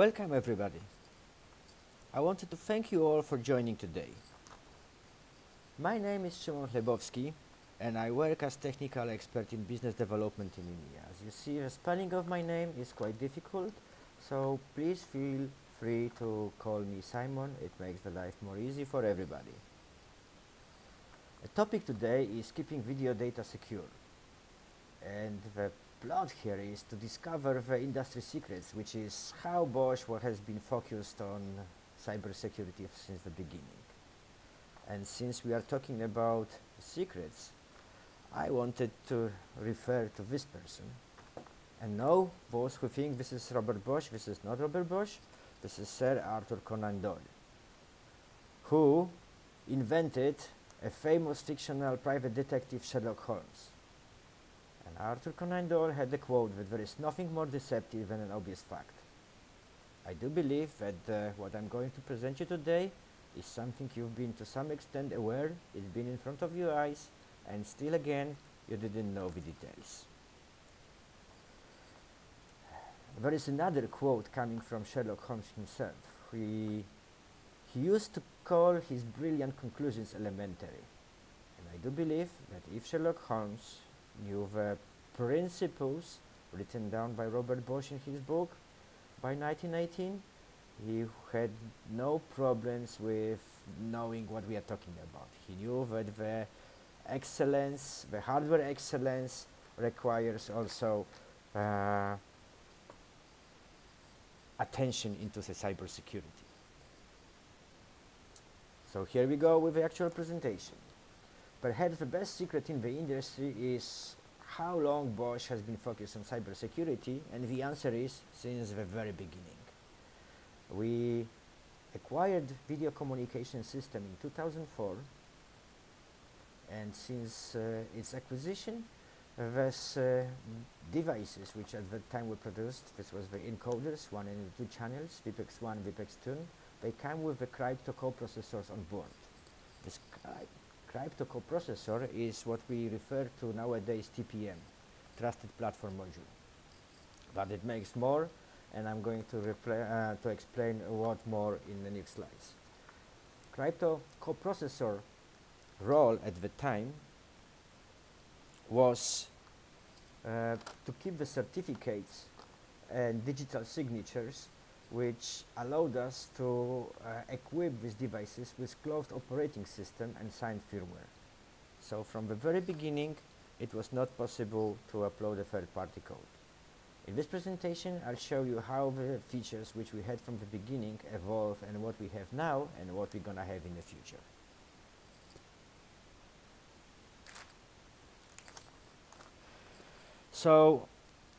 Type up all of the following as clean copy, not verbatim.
Welcome everybody. I wanted to thank you all for joining today. My name is Szymon Chlebowski and I work as technical expert in business development in India. As you see, the spelling of my name is quite difficult, so please feel free to call me Simon. It makes the life more easy for everybody. The topic today is keeping video data secure. And the plot here is to discover the industry secrets, which is how Bosch has been focused on cybersecurity since the beginning. And since we are talking about secrets, I wanted to refer to this person. And no, those who think this is Robert Bosch, this is not Robert Bosch, this is Sir Arthur Conan Doyle, who invented a famous fictional private detective, Sherlock Holmes. And Arthur Conan Doyle had the quote that there is nothing more deceptive than an obvious fact. I do believe that what I'm going to present you today is something you've been to some extent aware, it's been in front of your eyes, and still again, you didn't know the details. There is another quote coming from Sherlock Holmes himself. He used to call his brilliant conclusions elementary. And I do believe that if Sherlock Holmes knew the principles written down by Robert Bosch in his book by 1918, he had no problems with knowing what we are talking about. He knew that the excellence, the hardware excellence, requires also attention into the cybersecurity. So here we go with the actual presentation. Perhaps the best secret in the industry is how long Bosch has been focused on cybersecurity, and the answer is since the very beginning. We acquired video communication system in 2004, and since its acquisition, these devices which at that time were produced, this was the encoders, 1 and 2 channels, VPEX 1, VPEX 2, they come with the crypto coprocessors on board. This crypto coprocessor is what we refer to nowadays TPM, Trusted Platform Module. But it makes more, and I'm going to explain what more in the next slides. Crypto coprocessor role at the time was to keep the certificates and digital signatures, which allowed us to equip these devices with closed operating system and signed firmware. So from the very beginning, it was not possible to upload a third-party code. In this presentation, I'll show you how the features which we had from the beginning evolve and what we have now and what we're gonna have in the future. So,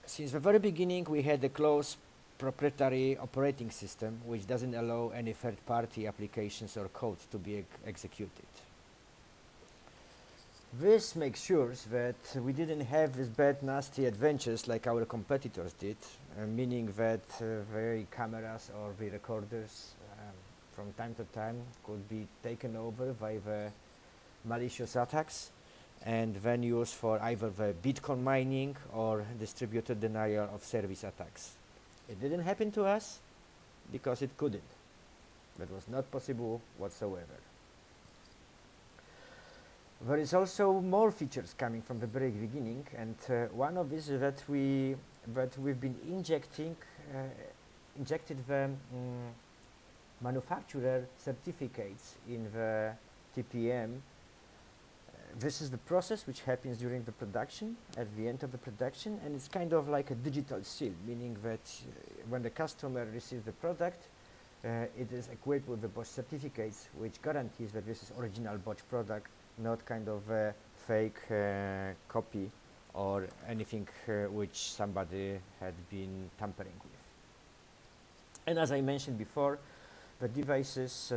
since the very beginning, we had a closed proprietary operating system which doesn't allow any third-party applications or code to be executed. This makes sure that we didn't have these bad, nasty adventures like our competitors did, meaning that the cameras or the recorders from time to time could be taken over by the malicious attacks and then used for either the Bitcoin mining or distributed denial of service attacks. It didn't happen to us because it couldn't. That was not possible whatsoever. There is also more features coming from the very beginning, and one of these is that we've been injected the manufacturer certificates in the TPM. This is the process which happens during the production, at the end of the production, and it's kind of like a digital seal, meaning that when the customer receives the product, it is equipped with the Bosch certificates, which guarantees that this is original Bosch product, not kind of a fake copy or anything which somebody had been tampering with. And as I mentioned before, the devices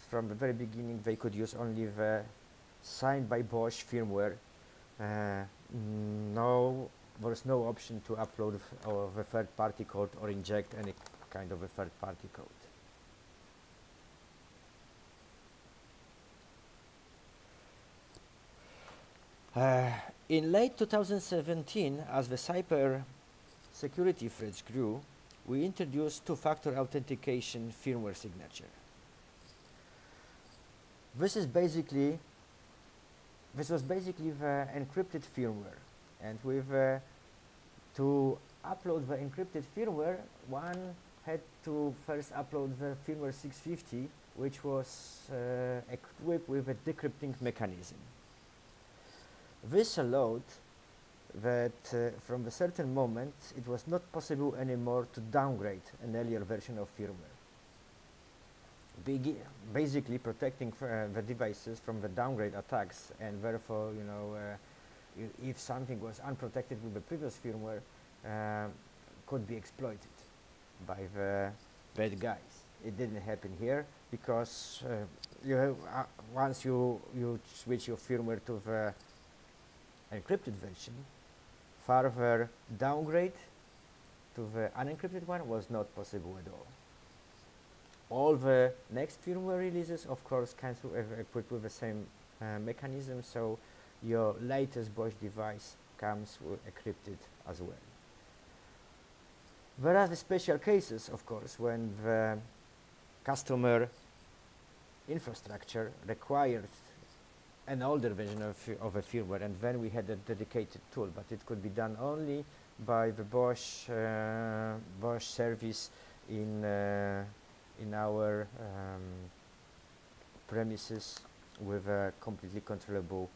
from the very beginning, they could use only the signed by Bosch firmware. There's no option to upload the third-party code or inject any kind of a third-party code. In late 2017, as the cyber security threats grew, we introduced two-factor authentication firmware signature. This was basically the encrypted firmware, and with to upload the encrypted firmware, one had to first upload the firmware 650, which was equipped with a decrypting mechanism. This allowed that from a certain moment it was not possible anymore to downgrade an earlier version of firmware, basically protecting the devices from the downgrade attacks, and therefore, you know, if something was unprotected with the previous firmware, could be exploited by the bad guys. It didn't happen here because once you switch your firmware to the encrypted version, further downgrade to the unencrypted one was not possible at all. All the next firmware releases, of course, can be equipped with the same mechanism, so your latest Bosch device comes encrypted as well. There are the special cases, of course, when the customer infrastructure required an older version of a firmware, and then we had a dedicated tool, but it could be done only by the Bosch service in our premises with a completely controllable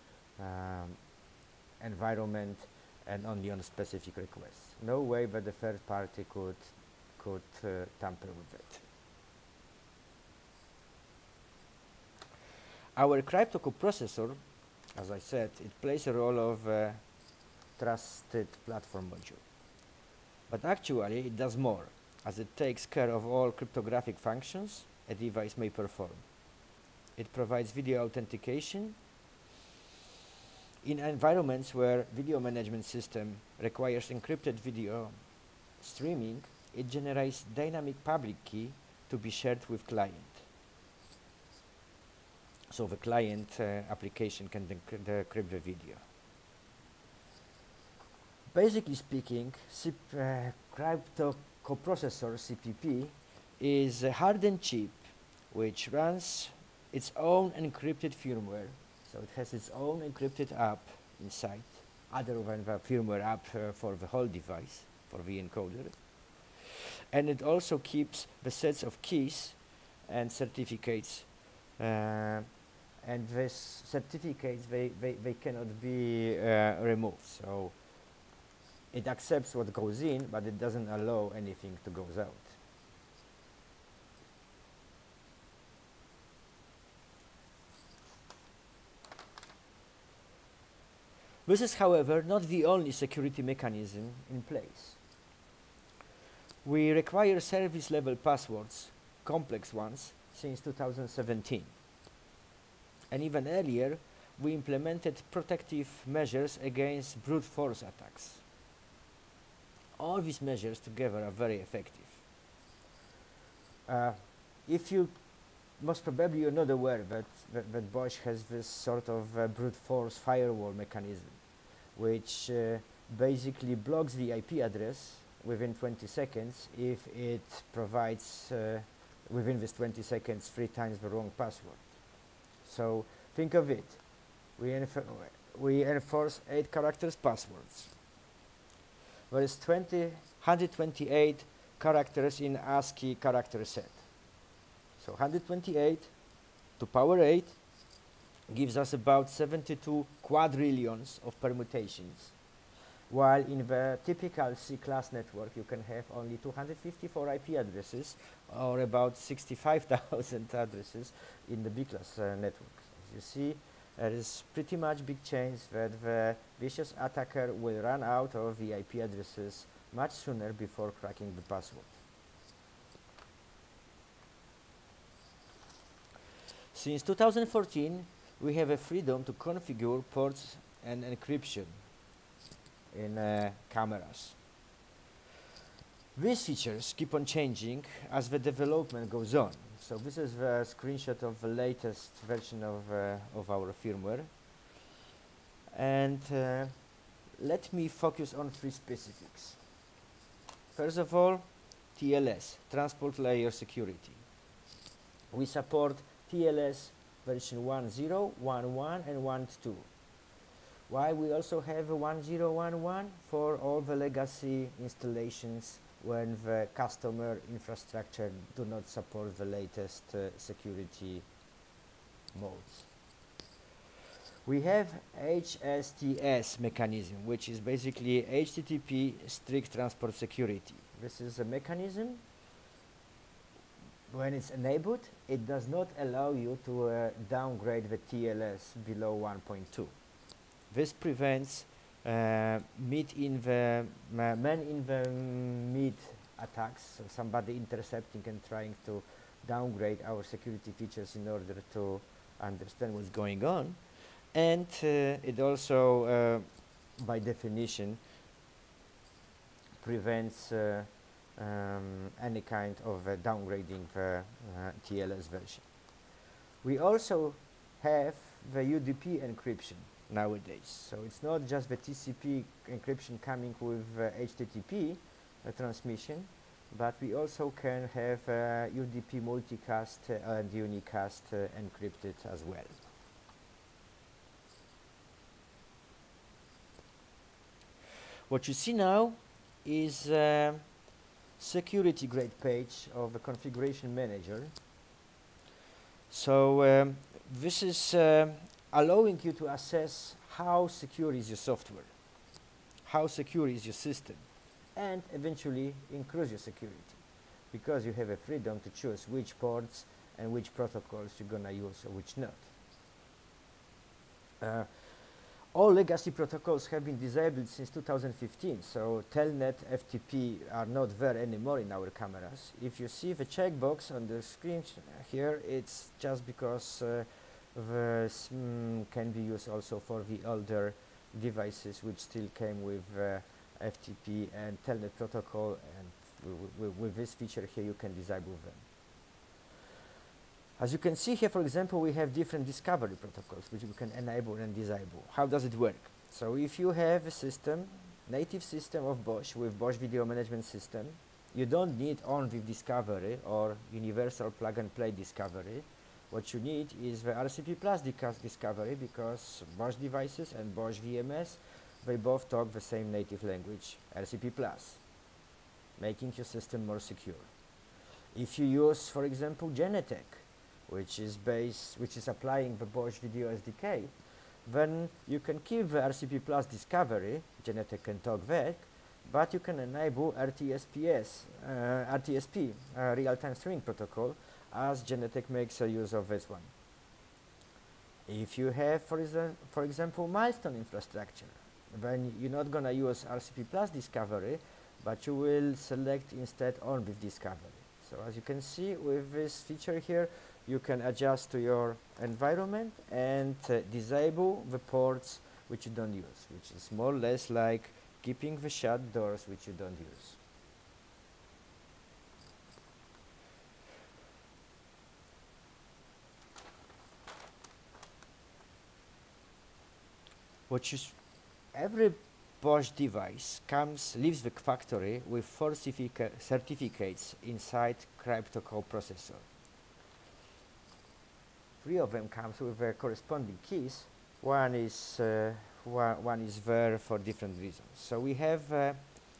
environment and only on specific requests. No way that the third party could tamper with it. Our crypto coprocessor, as I said, it plays a role of a trusted platform module. But actually it does more, as it takes care of all cryptographic functions a device may perform. It provides video authentication in environments where video management system requires encrypted video streaming. It generates dynamic public key to be shared with client. So the client application can decrypt the video. Basically speaking, crypto coprocessor CPP is a hardened chip which runs its own encrypted firmware. So it has its own encrypted app inside, other than the firmware app for the whole device, for the encoder. And it also keeps the sets of keys and certificates, and these certificates, they cannot be removed. So it accepts what goes in, but it doesn't allow anything to go out. This is, however, not the only security mechanism in place. We require service-level passwords, complex ones, since 2017. And even earlier, we implemented protective measures against brute force attacks. All these measures together are very effective. If you, most probably you're not aware that Bosch has this sort of brute force firewall mechanism, which basically blocks the IP address within 20 seconds if it provides within this 20 seconds 3 times the wrong password. So think of it. We enforce 8 characters passwords. There is 128 characters in ASCII character set. So 128 to power 8 gives us about 72 quadrillions of permutations, while in the typical C-class network you can have only 254 IP addresses, or about 65,000 addresses in the B-class network. As you see, there is pretty much big chance that the vicious attacker will run out of the IP addresses much sooner before cracking the password. Since 2014, we have a freedom to configure ports and encryption in cameras. These features keep on changing as the development goes on. So this is the screenshot of the latest version of our firmware. And let me focus on 3 specifics. First of all, TLS, Transport Layer Security. We support TLS version 1.0, 1.1 and 1.2. Why we also have a 1.0.1.1? For all the legacy installations when the customer infrastructure do not support the latest security modes. We have HSTS mechanism, which is basically HTTP strict transport security. This is a mechanism. When it's enabled, it does not allow you to downgrade the TLS below 1.2. This prevents man in the mid attacks, so somebody intercepting and trying to downgrade our security features in order to understand what's going on. And it also, by definition, prevents any kind of downgrading the TLS version. We also have the UDP encryption nowadays. So it's not just the TCP encryption coming with HTTP transmission, but we also can have UDP multicast and unicast encrypted as well. What you see now is a security grade page of the configuration manager. So this is allowing you to assess how secure is your software, how secure is your system, and eventually increase your security, because you have a freedom to choose which ports and which protocols you're gonna use or which not. All legacy protocols have been disabled since 2015, so Telnet, FTP are not there anymore in our cameras. If you see the checkbox on the screen here, it's just because this can be used also for the older devices which still came with FTP and Telnet protocol, and with this feature here you can disable them. As you can see here, for example, we have different discovery protocols which we can enable and disable. How does it work? So if you have a system, native system of Bosch with Bosch Video Management System, you don't need only discovery or universal plug and play discovery. What you need is the RCP Plus discovery, because Bosch devices and Bosch VMS, they both talk the same native language, RCP Plus, making your system more secure. If you use, for example, Genetec, which is applying the Bosch Video SDK, then you can keep the RCP Plus discovery, Genetec can talk that, but you can enable RTSP, real-time streaming protocol, as Genetec makes a use of this one. If you have, for example, milestone infrastructure, then you're not going to use RCP Plus discovery, but you will select instead on-with discovery. So as you can see with this feature here, you can adjust to your environment and disable the ports which you don't use, which is more or less like keeping the shut doors which you don't use. Every Bosch device leaves the factory with 4 certificates inside crypto coprocessor. 3 of them comes with their corresponding keys. One is there for different reasons. So we have a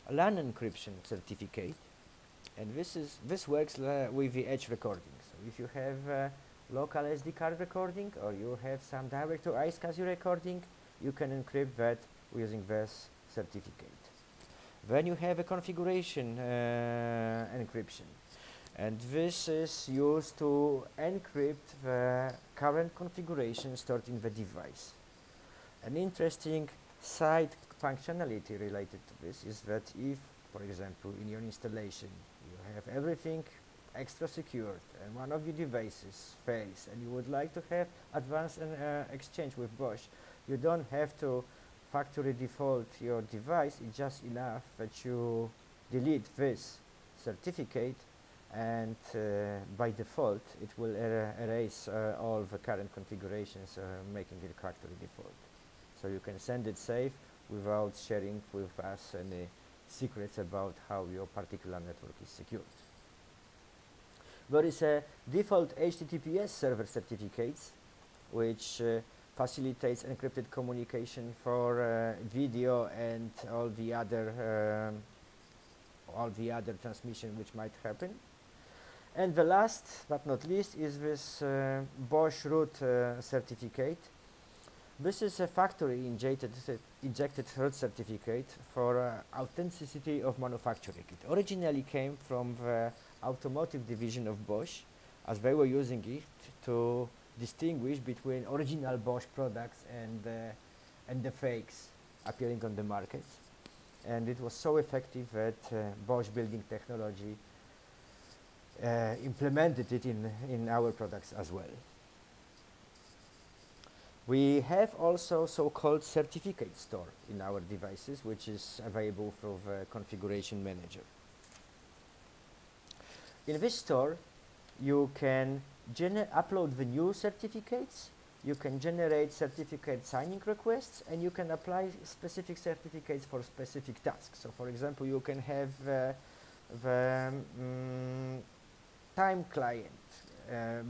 LAN encryption certificate, and this works with the edge recording. So if you have local SD card recording, or you have some direct-to iSCSI recording, you can encrypt that using this certificate. Then you have a configuration encryption, and this is used to encrypt the current configuration stored in the device. An interesting side functionality related to this is that if, for example, in your installation you have everything extra secured and one of your devices fails and you would like to have advanced exchange with Bosch, you don't have to factory default your device. It's just enough that you delete this certificate, and by default it will erase all the current configurations, making it factory default. So you can send it safe without sharing with us any secrets about how your particular network is secured. There is a default HTTPS server certificates which facilitates encrypted communication for video and all the other transmission which might happen. And the last but not least is this Bosch root certificate. This is a factory injected root certificate for authenticity of manufacturing. It originally came from the automotive division of Bosch, as they were using it to distinguish between original Bosch products and the fakes appearing on the market. And it was so effective that Bosch Building Technology implemented it in our products as well. We have also so-called certificate store in our devices, which is available through the configuration manager. In this store, you can upload the new certificates, you can generate certificate signing requests, and you can apply specific certificates for specific tasks. So for example, you can have the time client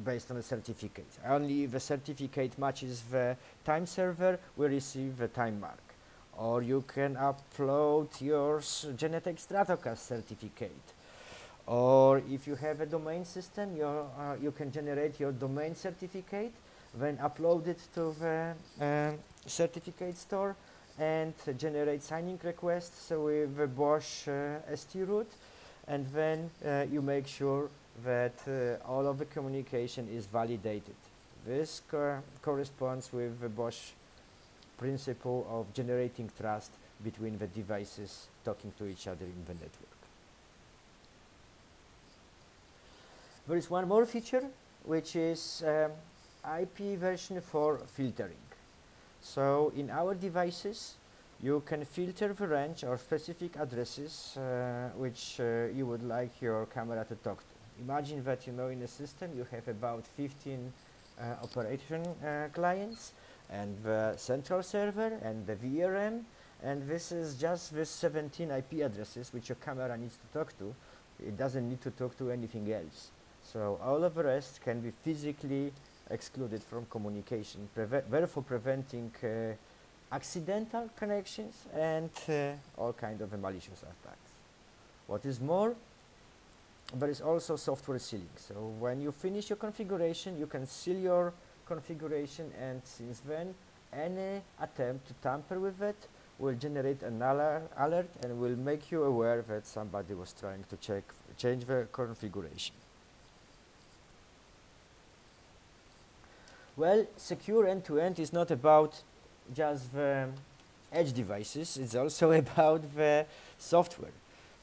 based on a certificate. Only if the certificate matches the time server, we receive the time mark. Or you can upload your Genetec Stratocast certificate. Or if you have a domain system, you can generate your domain certificate, then upload it to the certificate store and generate signing requests with the Bosch ST root, and then you make sure that all of the communication is validated. This corresponds with the Bosch principle of generating trust between the devices talking to each other in the network. There is one more feature, which is IP version for filtering. So in our devices, you can filter the range or specific addresses which you would like your camera to talk to. Imagine that in a system you have about 15 operation clients and the central server and the VRM, and this is just this 17 IP addresses which your camera needs to talk to. It doesn't need to talk to anything else. So all of the rest can be physically excluded from communication, therefore preventing accidental connections and all kind of malicious attacks. What is more, there is also software sealing. So when you finish your configuration, you can seal your configuration, and since then any attempt to tamper with it will generate an alert and will make you aware that somebody was trying to change the configuration. Well, secure end-to-end is not about just the edge devices, it's also about the software.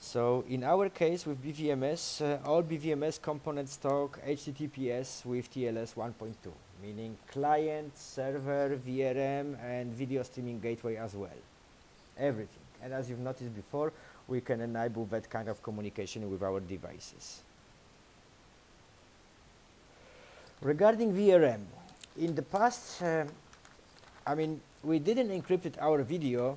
So in our case with BVMS, all BVMS components talk HTTPS with TLS 1.2, meaning client, server, VRM, and video streaming gateway as well. Everything. And as you've noticed before, we can enable that kind of communication with our devices. Regarding VRM, in the past, we didn't encrypt our video,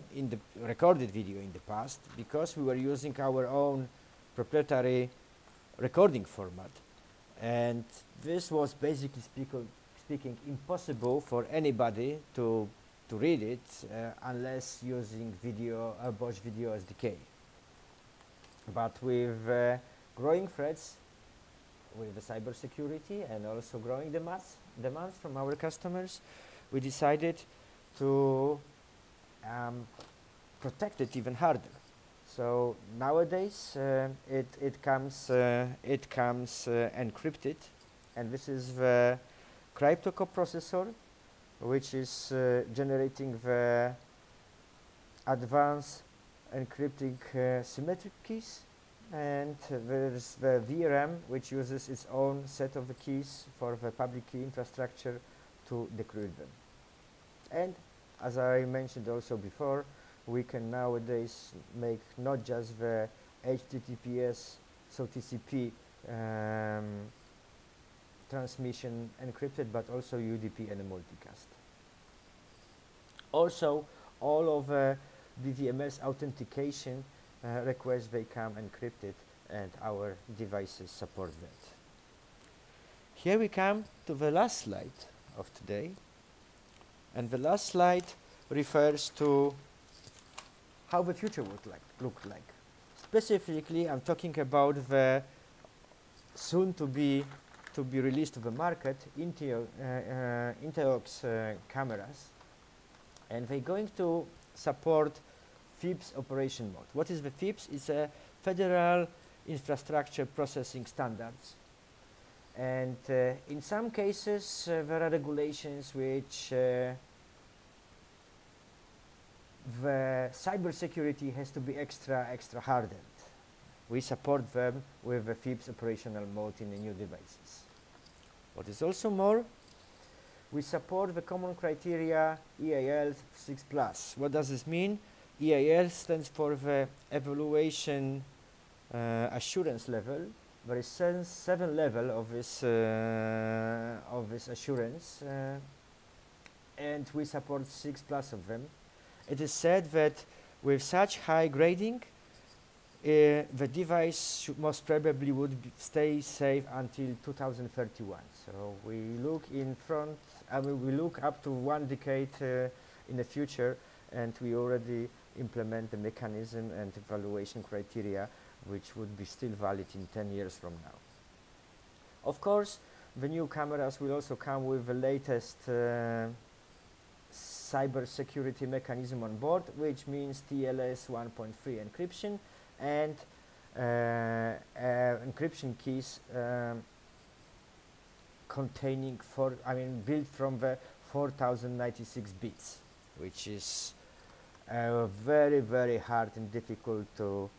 recorded video in the past, because we were using our own proprietary recording format. And this was basically speaking impossible for anybody to read it unless using Bosch Video SDK. But with growing threats, with the cybersecurity and also growing demands from our customers, we decided to protect it even harder. So nowadays it comes encrypted, and this is the crypto coprocessor, which is generating the advanced encrypting symmetric keys, and there's the VRM, which uses its own set of the keys for the public key infrastructure to decrypt them. And as I mentioned also before, we can nowadays make not just the HTTPS, so TCP transmission encrypted, but also UDP and a multicast. Also, all of BVMS authentication requests, they come encrypted, and our devices support that. Here we come to the last slide of today, and the last slide refers to how the future would look like. Specifically, I'm talking about the soon to be released to the market Inteox cameras, and they're going to support FIPS operation mode. What is the FIPS? It's a Federal Infrastructure Processing Standards, and in some cases there are regulations which the cybersecurity has to be extra hardened. We support them with the FIPS operational mode in the new devices. What is also more, we support the common criteria EAL 6+. What does this mean? EAL stands for the evaluation assurance level. There is 7 levels of this assurance, and we support 6+ of them. It is said that with such high grading, the device most probably would stay safe until 2031. So we look in front, we look up to 1 decade in the future, and we already implement the mechanism and evaluation criteria which would be still valid in 10 years from now. Of course, the new cameras will also come with the latest cybersecurity mechanism on board, which means TLS 1.3 encryption and encryption keys containing built from the 4096 bits, which is very hard and difficult to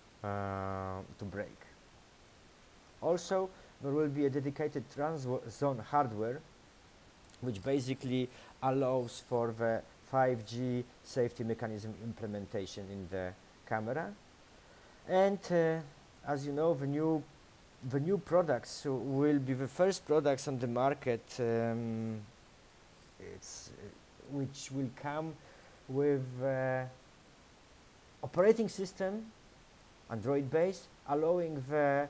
break. Also, there will be a dedicated trans-zone hardware which basically allows for the 5G safety mechanism implementation in the camera. And as you know, the new products will be the first products on the market which will come with operating system Android based, allowing the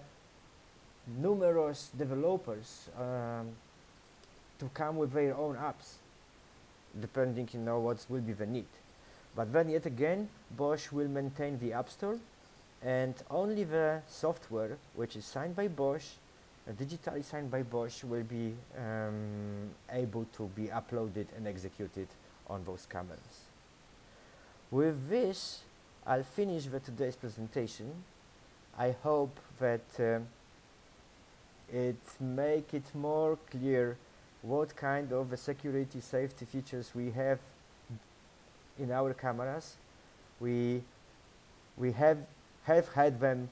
numerous developers to come with their own apps, depending what will be the need. But then yet again, Bosch will maintain the App Store, and only the software which is signed by Bosch, digitally signed by Bosch, will be able to be uploaded and executed on those cameras. With this, I'll finish today's presentation. I hope that it make it more clear what kind of security safety features we have in our cameras. We have had them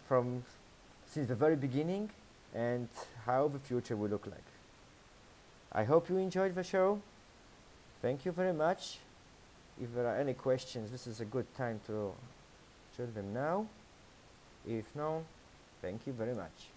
since the very beginning, and how the future will look like. I hope you enjoyed the show. Thank you very much. If there are any questions, this is a good time to share them now. If no, thank you very much.